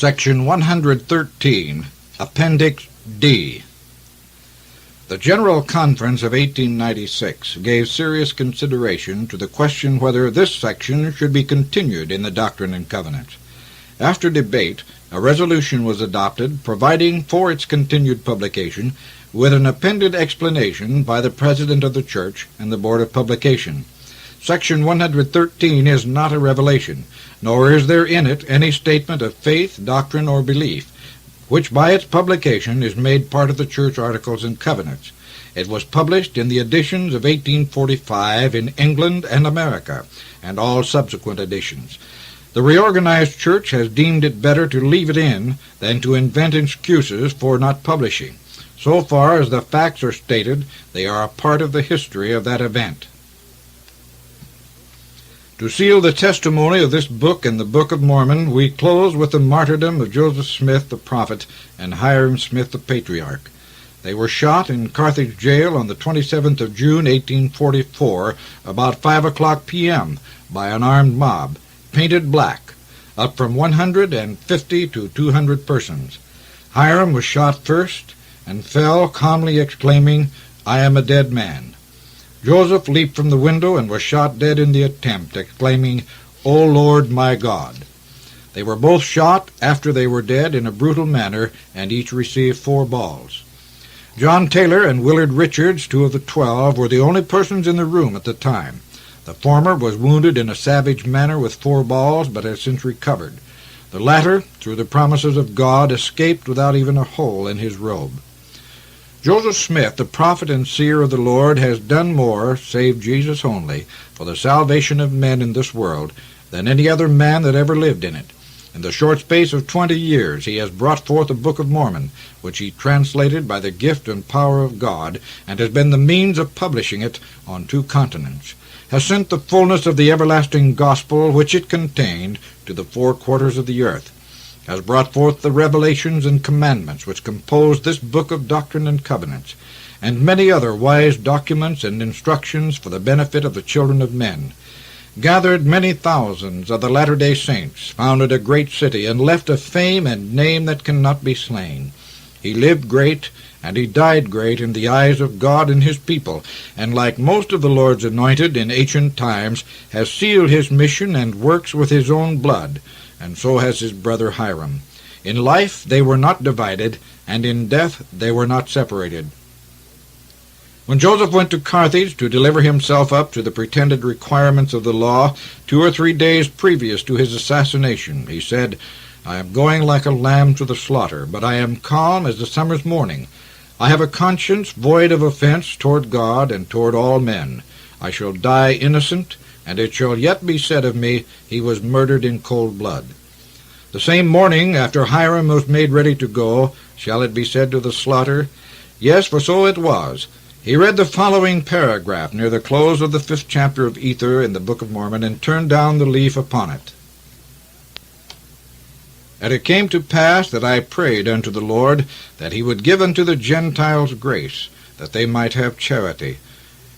Section 113, Appendix D. The General Conference of 1896 gave serious consideration to the question whether this section should be continued in the Doctrine and Covenants. After debate, a resolution was adopted providing for its continued publication, with an appended explanation by the President of the Church and the Board of Publication. Section 113 is not a revelation, nor is there in it any statement of faith, doctrine, or belief, which by its publication is made part of the Church Articles and Covenants. It was published in the editions of 1845 in England and America, and all subsequent editions. The reorganized Church has deemed it better to leave it in than to invent excuses for not publishing. So far as the facts are stated, they are a part of the history of that event. To seal the testimony of this book and the Book of Mormon, we close with the martyrdom of Joseph Smith the prophet and Hiram Smith the patriarch. They were shot in Carthage jail on the 27th of June, 1844, about 5 p.m., by an armed mob, painted black, up from 150 to 200 persons. Hiram was shot first and fell, calmly exclaiming, "I am a dead man." Joseph leaped from the window and was shot dead in the attempt, exclaiming, "O Lord my God." They were both shot after they were dead in a brutal manner, and each received 4 balls. John Taylor and Willard Richards, 2 of the 12, were the only persons in the room at the time. The former was wounded in a savage manner with 4 balls, but has since recovered. The latter, through the promises of God, escaped without even a hole in his robe. Joseph Smith, the prophet and seer of the Lord, has done more, save Jesus only, for the salvation of men in this world than any other man that ever lived in it. In the short space of 20 years he has brought forth the Book of Mormon, which he translated by the gift and power of God, and has been the means of publishing it on 2 continents, has sent the fullness of the everlasting gospel which it contained to the 4 quarters of the earth, has brought forth the revelations and commandments which compose this book of Doctrine and Covenants, and many other wise documents and instructions for the benefit of the children of men, gathered many thousands of the Latter-day Saints, founded a great city, and left a fame and name that cannot be slain. He lived great, and he died great in the eyes of God and his people, and like most of the Lord's anointed in ancient times, has sealed his mission and works with his own blood, and so has his brother Hiram. In life they were not divided, and in death they were not separated. When Joseph went to Carthage to deliver himself up to the pretended requirements of the law 2 or 3 days previous to his assassination, he said, "I am going like a lamb to the slaughter, but I am calm as the summer's morning. I have a conscience void of offense toward God and toward all men. I shall die innocent, and it shall yet be said of me, he was murdered in cold blood." The same morning, after Hiram was made ready to go, shall it be said to the slaughter? Yes, for so it was. He read the following paragraph near the close of the 5th chapter of Ether in the Book of Mormon, and turned down the leaf upon it. "And it came to pass that I prayed unto the Lord that he would give unto the Gentiles grace, that they might have charity.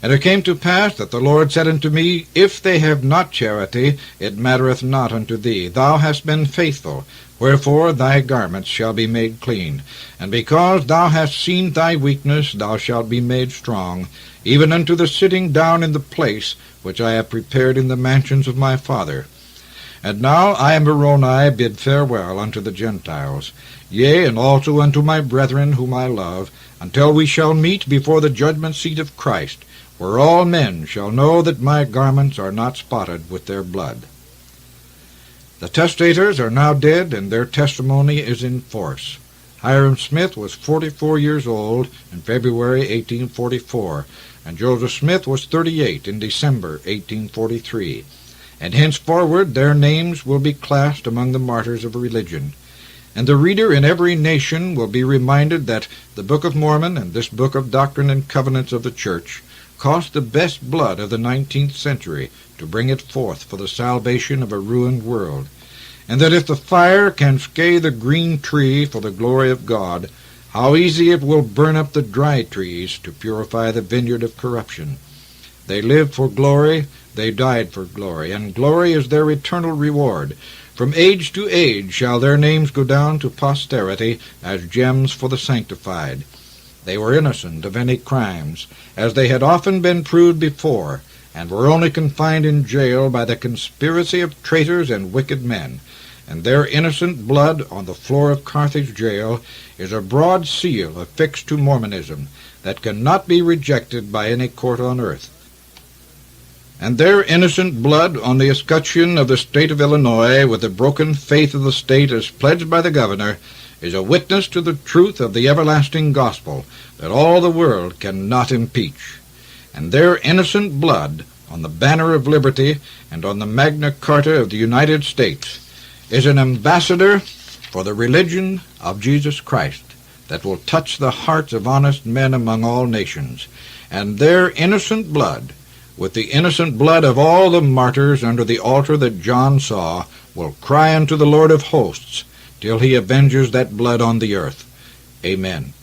And it came to pass that the Lord said unto me, If they have not charity, it mattereth not unto thee. Thou hast been faithful, wherefore thy garments shall be made clean. And because thou hast seen thy weakness, thou shalt be made strong, even unto the sitting down in the place which I have prepared in the mansions of my Father. And now I, Moroni, bid farewell unto the Gentiles, yea, and also unto my brethren whom I love, until we shall meet before the judgment seat of Christ, where all men shall know that my garments are not spotted with their blood." The testators are now dead, and their testimony is in force. Hiram Smith was 44 years old in February 1844, and Joseph Smith was 38 in December 1843. And henceforward their names will be classed among the martyrs of religion. And the reader in every nation will be reminded that the Book of Mormon and this book of Doctrine and Covenants of the Church cost the best blood of the 19th century to bring it forth for the salvation of a ruined world, and that if the fire can scathe the green tree for the glory of God, how easy it will burn up the dry trees to purify the vineyard of corruption. They lived for glory, they died for glory, and glory is their eternal reward. From age to age shall their names go down to posterity as gems for the sanctified. They were innocent of any crimes, as they had often been proved before, and were only confined in jail by the conspiracy of traitors and wicked men. And their innocent blood on the floor of Carthage jail is a broad seal affixed to Mormonism that cannot be rejected by any court on earth. And their innocent blood on the escutcheon of the state of Illinois, with the broken faith of the state as pledged by the governor, is a witness to the truth of the everlasting gospel that all the world cannot impeach. And their innocent blood on the banner of liberty and on the Magna Carta of the United States is an ambassador for the religion of Jesus Christ that will touch the hearts of honest men among all nations. And their innocent blood, with the innocent blood of all the martyrs under the altar that John saw, will cry unto the Lord of hosts till he avenges that blood on the earth. Amen.